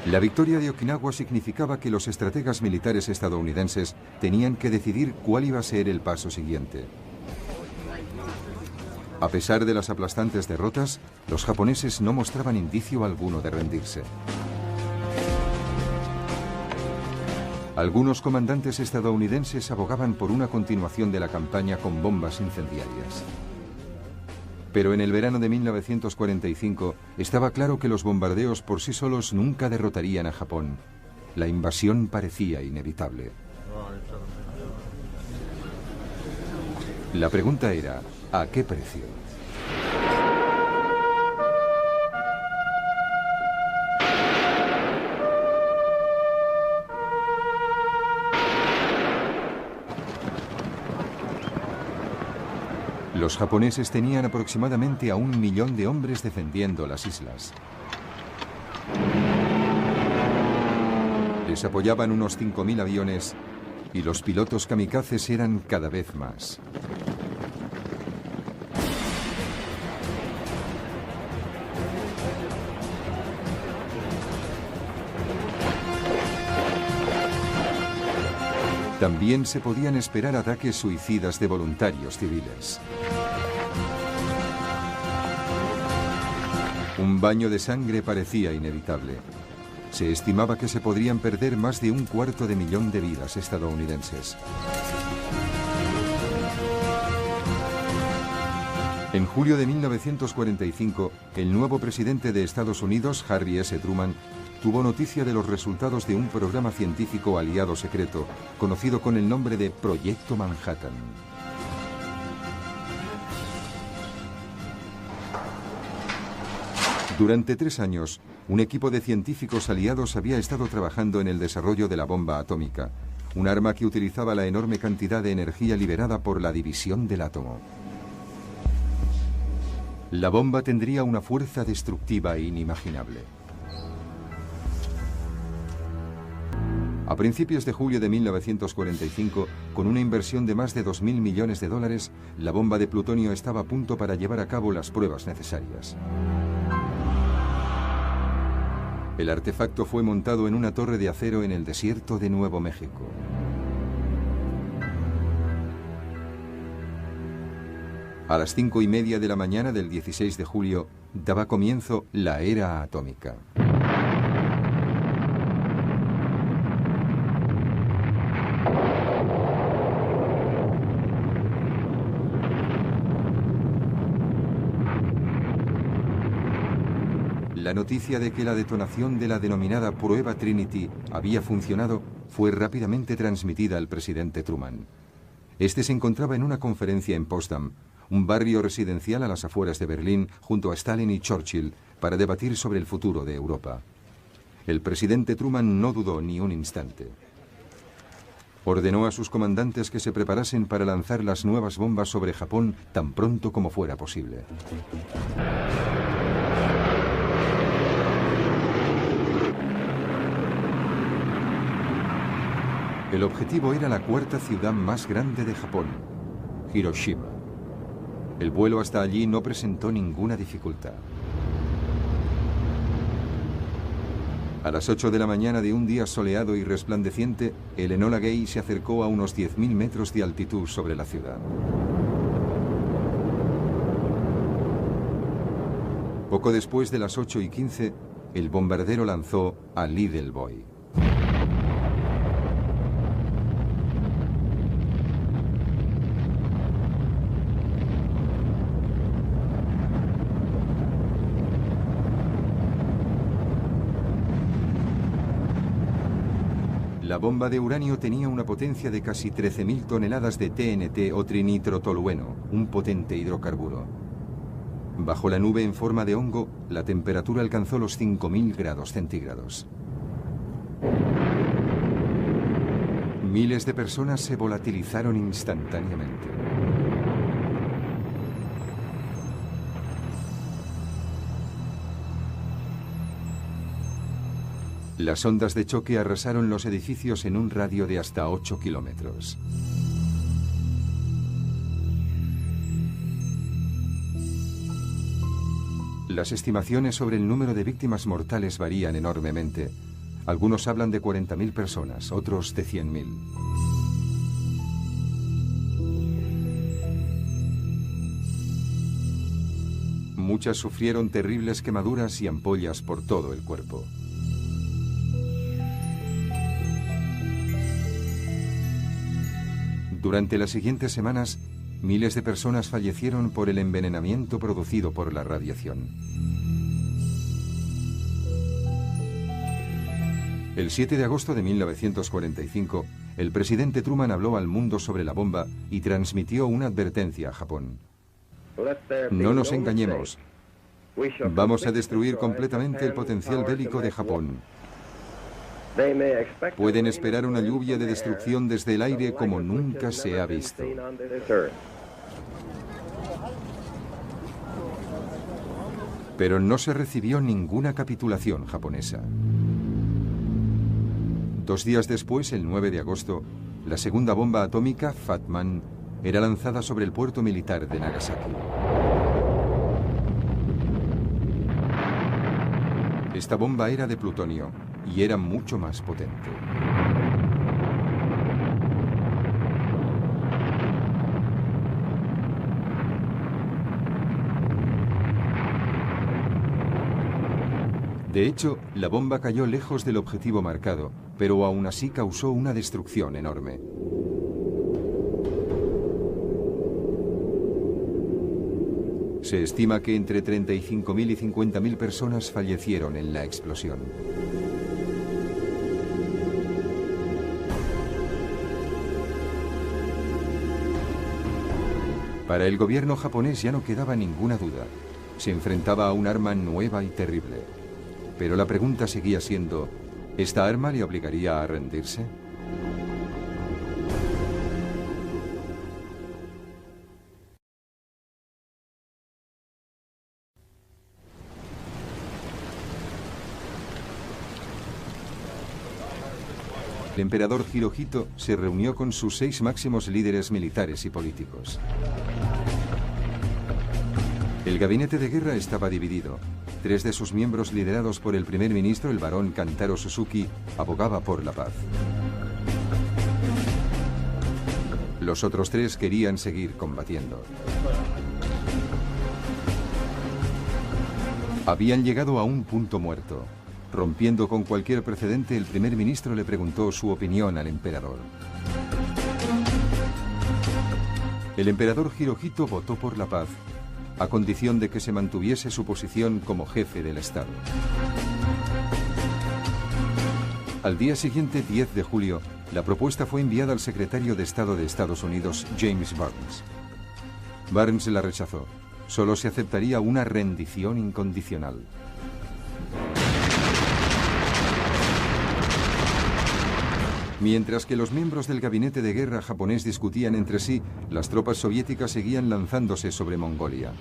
La victoria de Okinawa significaba que los estrategas militares estadounidenses tenían que decidir cuál iba a ser el paso siguiente. A pesar de las aplastantes derrotas, los japoneses no mostraban indicio alguno de rendirse. Algunos comandantes estadounidenses abogaban por una continuación de la campaña con bombas incendiarias. Pero en el verano de 1945 estaba claro que los bombardeos por sí solos nunca derrotarían a Japón. La invasión parecía inevitable. La pregunta era, ¿a qué precio? Los japoneses tenían aproximadamente a 1 millón de hombres defendiendo las islas. Les apoyaban unos 5.000 aviones y los pilotos kamikazes eran cada vez más. También se podían esperar ataques suicidas de voluntarios civiles. Un baño de sangre parecía inevitable. Se estimaba que se podrían perder más de 250.000 de vidas estadounidenses. En julio de 1945, el nuevo presidente de Estados Unidos, Harry S. Truman, tuvo noticia de los resultados de un programa científico aliado secreto, conocido con el nombre de Proyecto Manhattan. Durante 3 años, un equipo de científicos aliados había estado trabajando en el desarrollo de la bomba atómica, un arma que utilizaba la enorme cantidad de energía liberada por la división del átomo. La bomba tendría una fuerza destructiva inimaginable. A principios de julio de 1945, con una inversión de más de 2.000 millones de dólares, la bomba de plutonio estaba a punto para llevar a cabo las pruebas necesarias. El artefacto fue montado en una torre de acero en el desierto de Nuevo México. A las 5:30 de la mañana del 16 de julio, daba comienzo la era atómica. La noticia de que la detonación de la denominada Prueba Trinity había funcionado fue rápidamente transmitida al presidente Truman. Este se encontraba en una conferencia en Potsdam, un barrio residencial a las afueras de Berlín, junto a Stalin y Churchill, para debatir sobre el futuro de Europa. El presidente Truman no dudó ni un instante. Ordenó a sus comandantes que se preparasen para lanzar las nuevas bombas sobre Japón tan pronto como fuera posible. El objetivo era la 4ª ciudad más grande de Japón, Hiroshima. El vuelo hasta allí no presentó ninguna dificultad. A las 8 de la mañana de un día soleado y resplandeciente, el Enola Gay se acercó a unos 10.000 metros de altitud sobre la ciudad. Poco después de las 8:15, el bombardero lanzó a Little Boy. La bomba de uranio tenía una potencia de casi 13.000 toneladas de TNT o trinitrotolueno, un potente hidrocarburo. Bajo la nube en forma de hongo, la temperatura alcanzó los 5.000 grados centígrados. Miles de personas se volatilizaron instantáneamente. Las ondas de choque arrasaron los edificios en un radio de hasta 8 kilómetros. Las estimaciones sobre el número de víctimas mortales varían enormemente, Algunos hablan de 40.000 personas, otros de 100.000. Muchas sufrieron terribles quemaduras y ampollas por todo el cuerpo. Durante las siguientes semanas, miles de personas fallecieron por el envenenamiento producido por la radiación. El 7 de agosto de 1945, el presidente Truman habló al mundo sobre la bomba y transmitió una advertencia a Japón. No nos engañemos. Vamos a destruir completamente el potencial bélico de Japón. Pueden esperar una lluvia de destrucción desde el aire como nunca se ha visto. Pero no se recibió ninguna capitulación japonesa. 2 días después, el 9 de agosto, la segunda bomba atómica, Fat Man, era lanzada sobre el puerto militar de Nagasaki. Esta bomba era de plutonio y era mucho más potente. De hecho, la bomba cayó lejos del objetivo marcado, pero aún así causó una destrucción enorme. Se estima que entre 35.000 y 50.000 personas fallecieron en la explosión. Para el gobierno japonés ya no quedaba ninguna duda. Se enfrentaba a un arma nueva y terrible. Pero la pregunta seguía siendo, ¿esta arma le obligaría a rendirse? El emperador Hirohito se reunió con sus 6 máximos líderes militares y políticos. El gabinete de guerra estaba dividido. 3 de sus miembros, liderados por el primer ministro, el barón Kantaro Suzuki, abogaba por la paz. Los otros 3 querían seguir combatiendo. Habían llegado a un punto muerto. Rompiendo con cualquier precedente, el primer ministro le preguntó su opinión al emperador. El emperador Hirohito votó por la paz, a condición de que se mantuviese su posición como jefe del Estado. Al día siguiente, 10 de julio, la propuesta fue enviada al secretario de Estado de Estados Unidos, James Barnes. Barnes la rechazó. Solo se aceptaría una rendición incondicional. Mientras que los miembros del gabinete de guerra japonés discutían entre sí, las tropas soviéticas seguían lanzándose sobre Mongolia.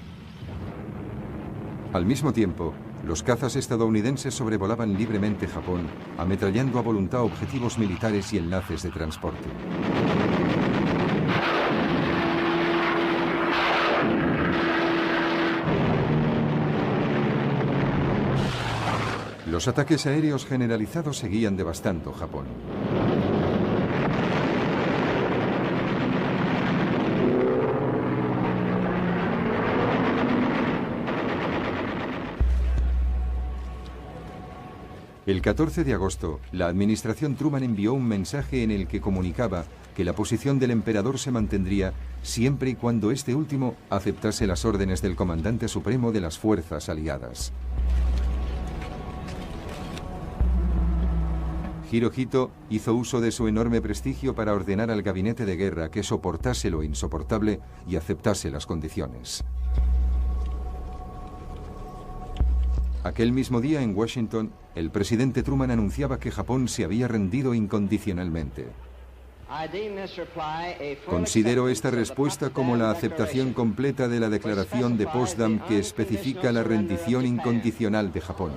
Al mismo tiempo, los cazas estadounidenses sobrevolaban libremente Japón, ametrallando a voluntad objetivos militares y enlaces de transporte. Los ataques aéreos generalizados seguían devastando Japón. El 14 de agosto, la administración Truman envió un mensaje en el que comunicaba que la posición del emperador se mantendría siempre y cuando este último aceptase las órdenes del comandante supremo de las fuerzas aliadas. Hirohito hizo uso de su enorme prestigio para ordenar al gabinete de guerra que soportase lo insoportable y aceptase las condiciones. Aquel mismo día en Washington, el presidente Truman anunciaba que Japón se había rendido incondicionalmente. Considero esta respuesta como la aceptación completa de la declaración de Potsdam que especifica la rendición incondicional de Japón.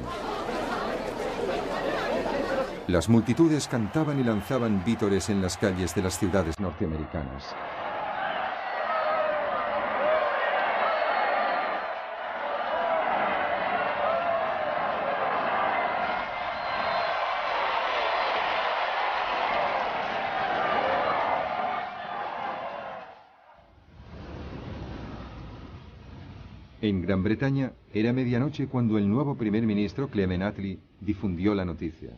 Las multitudes cantaban y lanzaban vítores en las calles de las ciudades norteamericanas. En Gran Bretaña era medianoche cuando el nuevo primer ministro Clement Attlee difundió la noticia.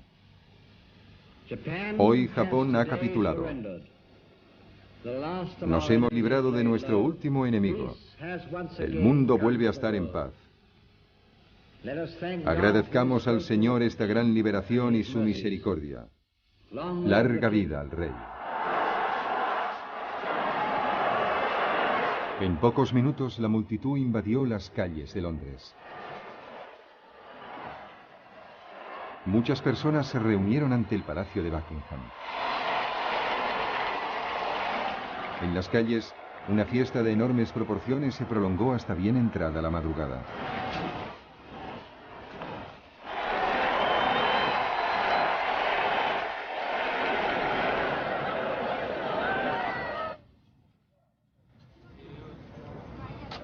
Hoy Japón ha capitulado. Nos hemos librado de nuestro último enemigo. El mundo vuelve a estar en paz. Agradezcamos al Señor esta gran liberación y su misericordia. Larga vida al rey. En pocos minutos la multitud invadió las calles de Londres. Muchas personas se reunieron ante el Palacio de Buckingham. En las calles, una fiesta de enormes proporciones se prolongó hasta bien entrada la madrugada.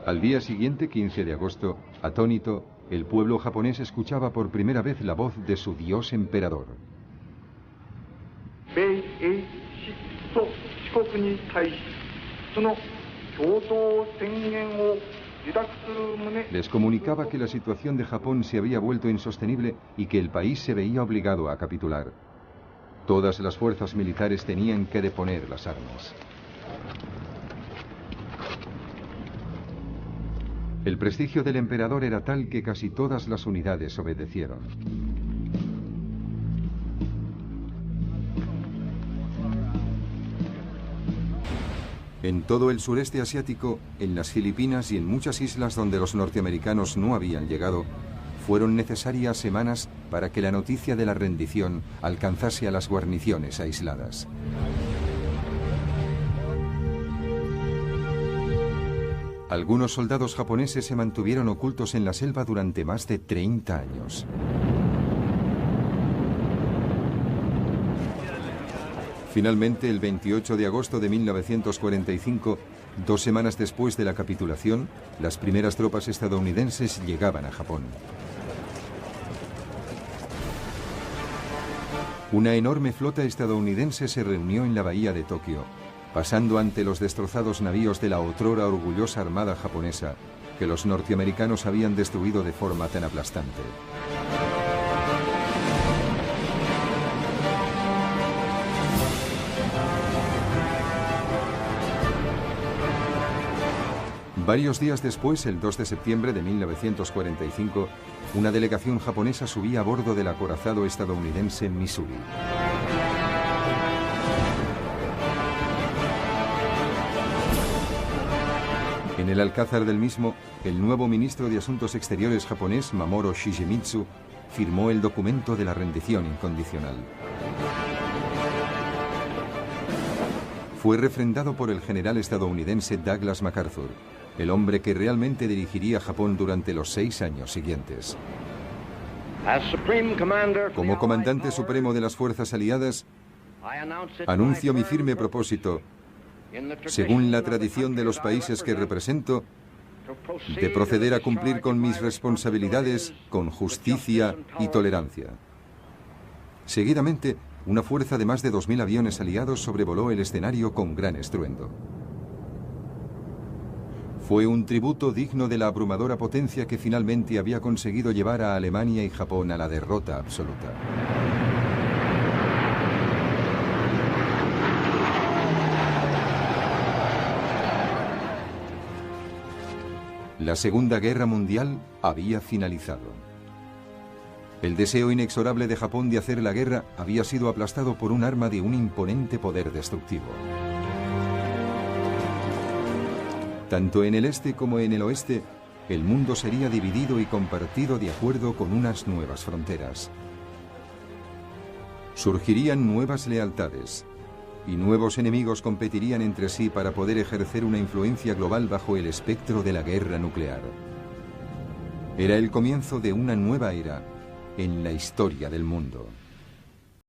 Al día siguiente, 15 de agosto, atónito, el pueblo japonés escuchaba por primera vez la voz de su dios emperador. Les comunicaba que la situación de Japón se había vuelto insostenible y que el país se veía obligado a capitular. Todas las fuerzas militares tenían que deponer las armas. El prestigio del emperador era tal que casi todas las unidades obedecieron. En todo el sureste asiático, en las Filipinas y en muchas islas donde los norteamericanos no habían llegado, fueron necesarias semanas para que la noticia de la rendición alcanzase a las guarniciones aisladas. Algunos soldados japoneses se mantuvieron ocultos en la selva durante más de 30 años. Finalmente, el 28 de agosto de 1945, 2 semanas después de la capitulación, las primeras tropas estadounidenses llegaban a Japón. Una enorme flota estadounidense se reunió en la bahía de Tokio, pasando ante los destrozados navíos de la otrora orgullosa armada japonesa, que los norteamericanos habían destruido de forma tan aplastante. Varios días después, el 2 de septiembre de 1945, una delegación japonesa subía a bordo del acorazado estadounidense Missouri. En el alcázar del mismo, el nuevo ministro de Asuntos Exteriores japonés, Mamoru Shigemitsu, firmó el documento de la rendición incondicional. Fue refrendado por el general estadounidense Douglas MacArthur, el hombre que realmente dirigiría Japón durante los 6 años siguientes. Como comandante supremo de las fuerzas aliadas, anuncio mi firme propósito, según la tradición de los países que represento, de proceder a cumplir con mis responsabilidades con justicia y tolerancia. Seguidamente, una fuerza de más de 2000 aviones aliados sobrevoló el escenario con gran estruendo. Fue un tributo digno de la abrumadora potencia que finalmente había conseguido llevar a Alemania y Japón a la derrota absoluta. La Segunda Guerra Mundial había finalizado. El deseo inexorable de Japón de hacer la guerra había sido aplastado por un arma de un imponente poder destructivo. Tanto en el este como en el oeste, el mundo sería dividido y compartido de acuerdo con unas nuevas fronteras. Surgirían nuevas lealtades, y nuevos enemigos competirían entre sí para poder ejercer una influencia global bajo el espectro de la guerra nuclear. Era el comienzo de una nueva era en la historia del mundo.